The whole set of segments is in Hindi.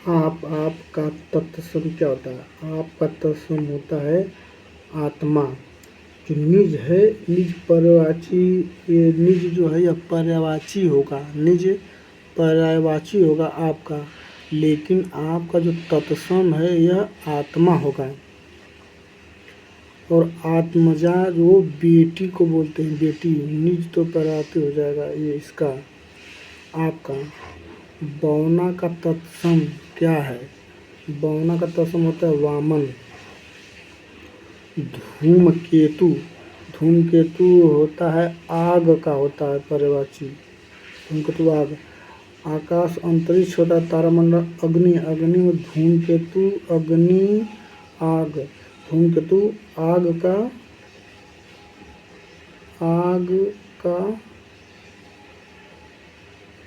आप का तत्सम क्या होता है? आप का तत्सम होता है आत्मा। जो निज है, निज पर्यायवाची, ये निज जो है यह पर्यायवाची होगा, निज पर्यायवाची होगा आपका, लेकिन आपका जो तत्सम है यह आत्मा होगा। और आत्मजा वो बेटी को बोलते हैं, बेटी, निज तो पराती हो जाएगा ये इसका आपका। बौना का तत्सम क्या है? बौना का तत्सम होता है वामन। धूमकेतु, धूमकेतु होता है आग का, होता है पर्यायवाची, धूमकेतु आग। आकाश अंतरिक्ष होता है तारामंडल अग्नि, अग्नि में धूमकेतु अग्नि आग। धूमकेतु आग का, आग का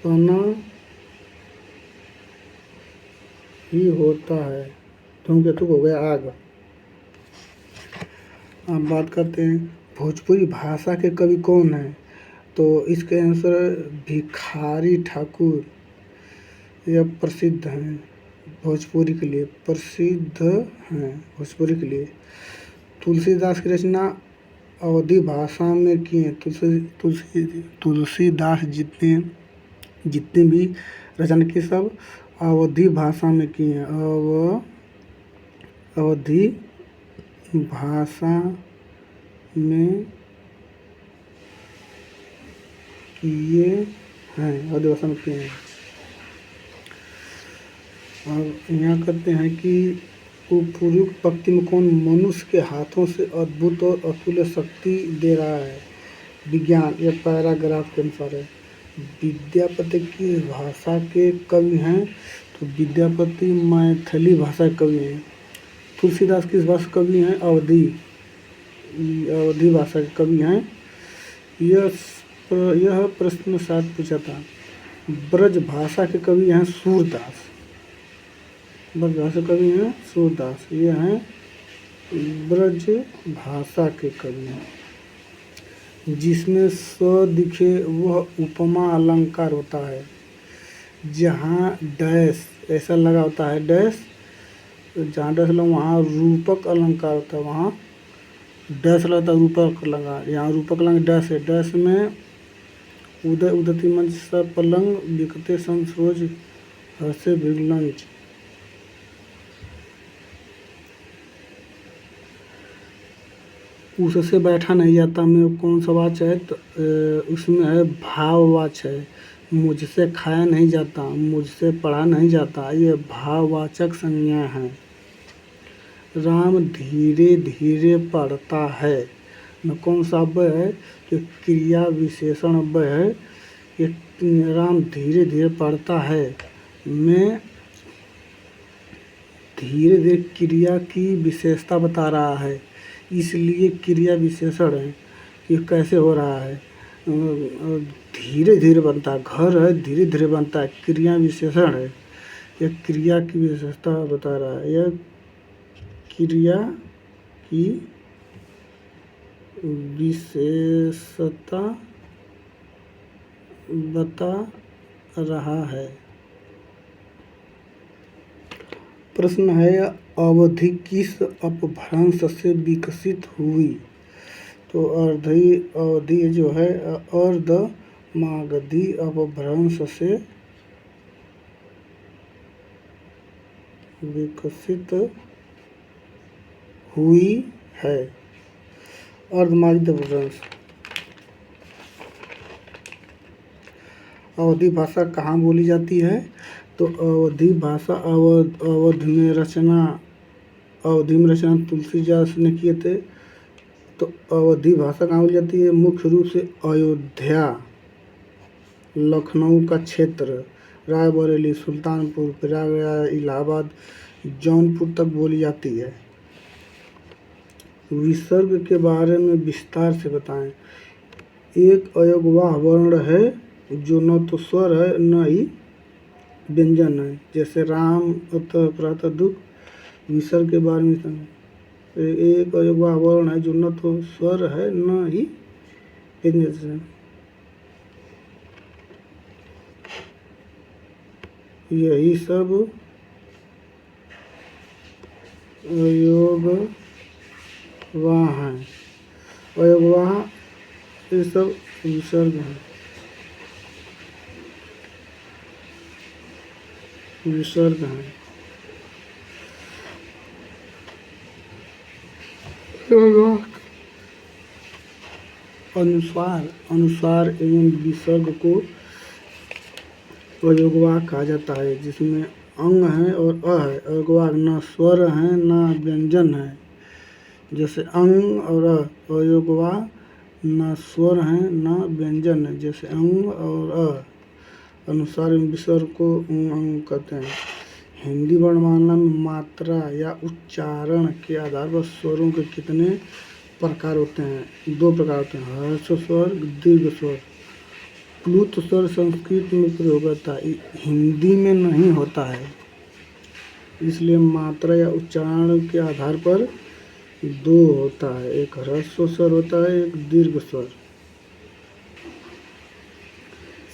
बना ही होता है। धूमकेतु हो गया आग। अब बात करते हैं भोजपुरी भाषा के कवि कौन हैं? तो इसके आंसर भिखारी ठाकुर, यह प्रसिद्ध हैं, भोजपुरी के लिए प्रसिद्ध हैं, भोजपुरी के लिए। तुलसीदास की रचना अवधी भाषा में की है। तुलसीदास जितने जितने भी रचना की सब अवधी भाषा में की हैं। अवधी भाषा में किए हैं, अवधी भाषा में किए हैं। अब यहाँ करते हैं कि उपयुक्त पंक्ति में कौन मनुष्य के हाथों से अद्भुत और अतुल्य शक्ति दे रहा है? विज्ञान, यह पैराग्राफ के अनुसार है। विद्यापति की भाषा के कवि हैं, तो विद्यापति मैथिली भाषा के कवि हैं। तुलसीदास किस भाषा के कवि हैं? अवधी भाषा के कवि हैं। यह प्रश्न शायद पूछा था। ब्रज भाषा के कवि हैं सूरदास, ब्रज भाषा कवि हैं सूरदास, ये हैं ब्रज भाषा के कवि हैं। जिसमें स दिखे वह उपमा अलंकार होता है। जहाँ डैश ऐसा लगा होता है, डैश, जहाँ डैश लगा वहाँ रूपक अलंकार होता है, वहाँ डैश लगता है रूपक लगा। यहाँ रूपक अलंकार डैश है। डैश में उदय उदती मंच स पलंग बिकते संसरोज हर्षे भृगलंच। उससे बैठा नहीं जाता में कौन सा वाच है? तो उसमें है भाववाच है। मुझसे खाया नहीं जाता, मुझसे पढ़ा नहीं जाता, ये भाववाचक संज्ञा है। राम धीरे धीरे पढ़ता है में कौन सा अव्यय है? जो क्रिया विशेषण अव्यय है। ये राम धीरे धीरे पढ़ता है में धीरे धीरे क्रिया की विशेषता बता रहा है, इसलिए क्रिया विशेषण है कि कैसे हो रहा है। धीरे धीरे बनता है, घर है धीरे धीरे बनता है, क्रिया विशेषण है, यह क्रिया की विशेषता बता रहा है, यह क्रिया की विशेषता बता रहा है। प्रश्न है अवधि किस अपभ्रंश से विकसित हुई? तो अवधि जो है अर्ध मागधी अपभ्रंश से विकसित हुई है। अर्धमागधी अपभ्रंश। अवधी भाषा कहाँ बोली जाती है? तो अवधी भाषा अवध में रचना, अवधि में रचना तुलसीदास ने किए थे। तो अवधी भाषा कहाँ बोली जाती है? मुख्य रूप से अयोध्या, लखनऊ का क्षेत्र, रायबरेली, सुल्तानपुर, प्रयागराज, इलाहाबाद, जौनपुर तक बोली जाती है। विसर्ग के बारे में विस्तार से बताएं। एक अयोगवाह वर्ण है जो न तो स्वर है न ही व्यंजन है, जैसे राम अतः प्रातः दुख। विसर्ग के बारे में एक अयोगवाह वर्ण है जो न तो स्वर है न ही व्यंजन है। यही सब अयोगवाह हैं। अयोगवाह ये सब विसर्ग हैं। विसर्ग हैं। अयोगवाह अनुस्वार एवं विसर्ग को अयोगवाह कहा जाता है, जिसमें अंग है और अ है। अयोगवाह न स्वर है न व्यंजन है। जैसे अंग और अयोगवाह न स्वर है न व्यंजन है, जैसे अंग और अनुसार एवं विसर्ग को अंग कहते हैं। हिंदी वर्णमाला में मात्रा या उच्चारण के आधार पर स्वरों के कितने प्रकार होते हैं? 2 प्रकार होते हैं, ह्रस्व स्वर, दीर्घ स्वर। प्लुत स्वर संस्कृत में प्रयोग होता है, हिंदी में नहीं होता है, इसलिए मात्रा या उच्चारण के आधार पर 2 होता है, एक ह्रस्व स्वर होता है, एक दीर्घ स्वर।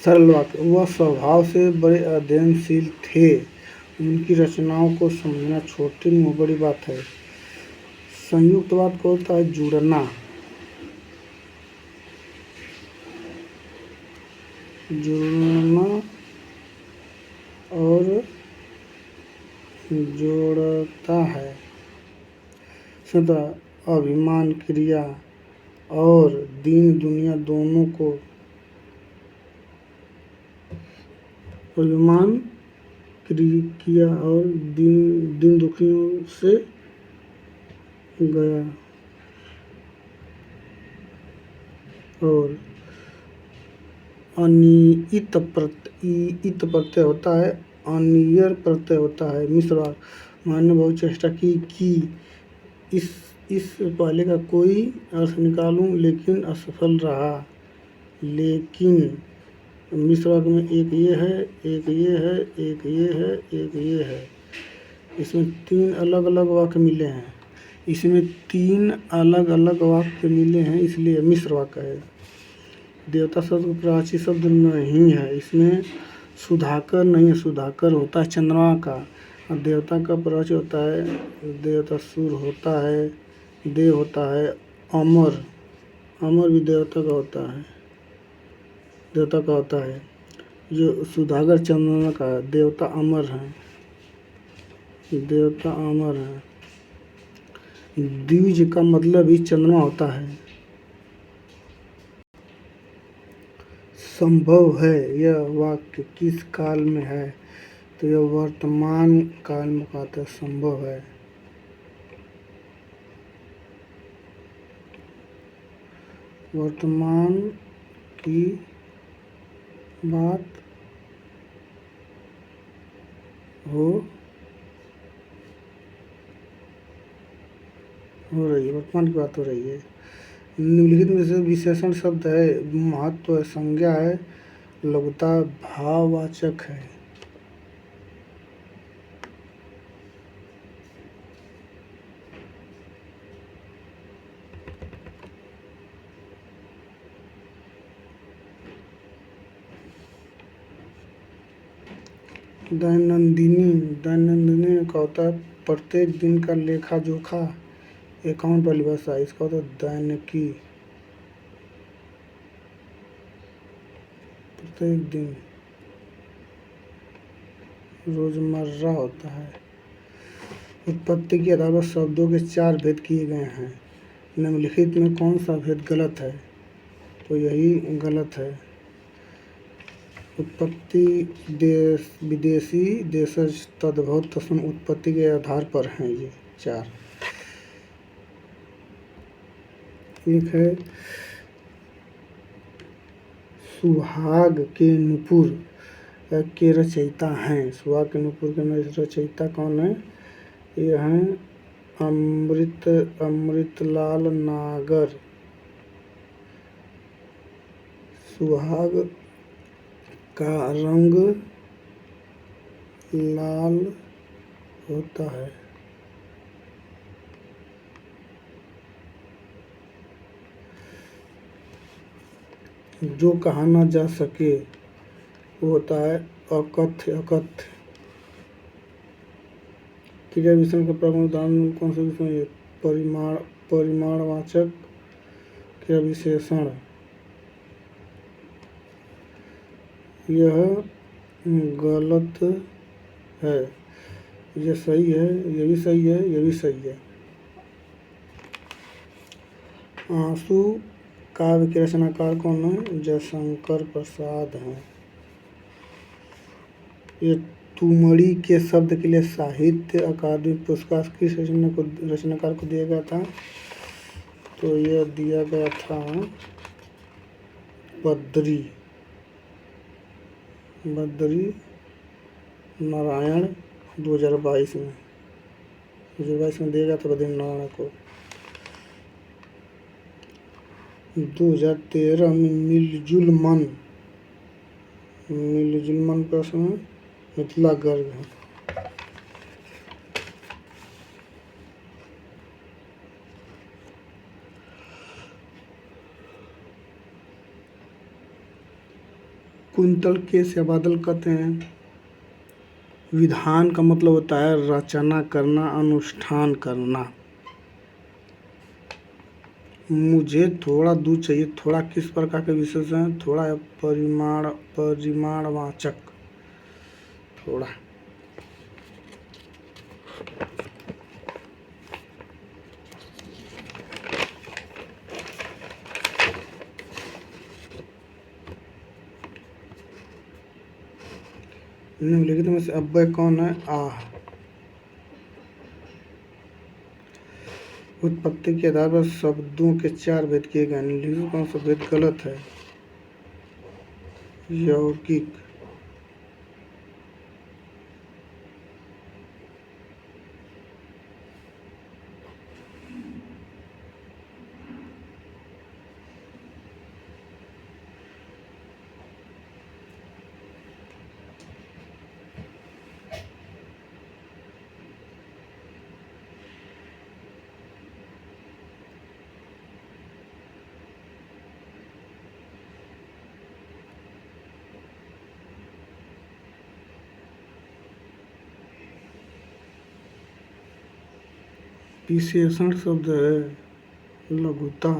सरल वाक्य, वह स्वभाव से बड़े अध्ययनशील थे, उनकी रचनाओं को समझना छोटी में बड़ी बात है। संयुक्त वाक्य को होता है जुड़ना। जुड़ना और जोड़ता है। सदा अभिमान क्रिया और दीन दुनिया दोनों को, अभिमान क्रिया और दीन दुखियों से गया। और अनियत प्रत्यय होता है, अनियर प्रत्यय होता है। मिश्र वाक्य, मैंने बहुत चेष्टा की इस पहले का कोई अर्थ निकालूं, लेकिन असफल रहा। लेकिन मिश्र वाक्य में एक ये है, एक ये है, एक ये है, एक ये है। इसमें 3 अलग अलग वाक्य मिले हैं। इसलिए मिश्र वाक्य है। देवता शब्द प्राची शब्द नहीं है, इसमें सुधाकर नहीं है। सुधाकर होता है चंद्रमा का, और देवता का प्राची होता है, देवता सूर्य होता है, देव होता है, अमर। अमर भी देवता का होता है। जो सुधाकर चंद्रमा का है, देवता अमर हैं। द्विज का मतलब ही चंद्रमा होता है। संभव है यह वाक्य किस काल में है? तो यह वर्तमान काल में कहता है संभव है। वर्तमान की बात हो रही है। वर्तमान की बात हो रही है। निम्नलिखित में से विशेषण शब्द है, महत्व है, संज्ञा है, लघुता, भाववाचक है। दैनंदिनी का होता है प्रत्येक दिन का लेखा जोखा, अकाउंट वाली भाषा। इसका होता है दैनिकी, प्रत्येक दिन, रोजमर्रा होता है। उत्पत्ति के आधार पर शब्दों के 4 भेद किए गए हैं। निम्नलिखित में कौन सा भेद गलत है? तो यही गलत है। उत्पत्ति देश विदेशी, देशज, तद्भव, तत्सम, उत्पत्ति के आधार पर हैं ये 4। एक है सुहाग के नुपुर के रचयिता हैं। सुहाग के नुपुर के रचयिता कौन है? ये हैं अमृतलाल नागर। सुहाग का रंग लाल होता है। जो कहा न जा सके वो होता है अकथ्य। क्रिया विशेषण का प्रमुख उदाहरण कौन से विशेषण है? परिमाणवाचक क्रिया विशेषण। यह गलत है, ये सही है, ये भी सही है, ये भी सही है। आंसू काव्य के रचनाकार कौन है? जयशंकर प्रसाद हैं। ये तुमड़ी के शब्द के लिए साहित्य अकादमी पुरस्कार किस रचनाकार को दिया गया था? तो यह दिया गया था बद्री नारायण 2022 में दिया गया था बद्री नारायण को। 2013 में मिलजुल मन प्रश्न मिथिला गर्ग है। कुंतल केस या बादल कहते हैं। विधान का मतलब होता है रचना करना, अनुष्ठान करना। मुझे थोड़ा दूध चाहिए। थोड़ा किस प्रकार के विशेषण है? थोड़ा परिमाणवाचक। थोड़ा निम्नलिखित में से अव्यय कौन है? आह। उत्पत्ति के आधार पर शब्दों के 4 भेद किए गए। निम्नलिखित कौन सा भेद गलत है? यौगिक। विशेषण शब्द है लघुता।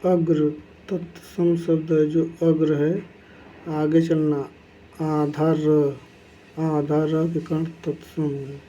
अग्र तत्सम शब्द है जो अग्र है, आगे चलना। आधार के कारण तत्सम है।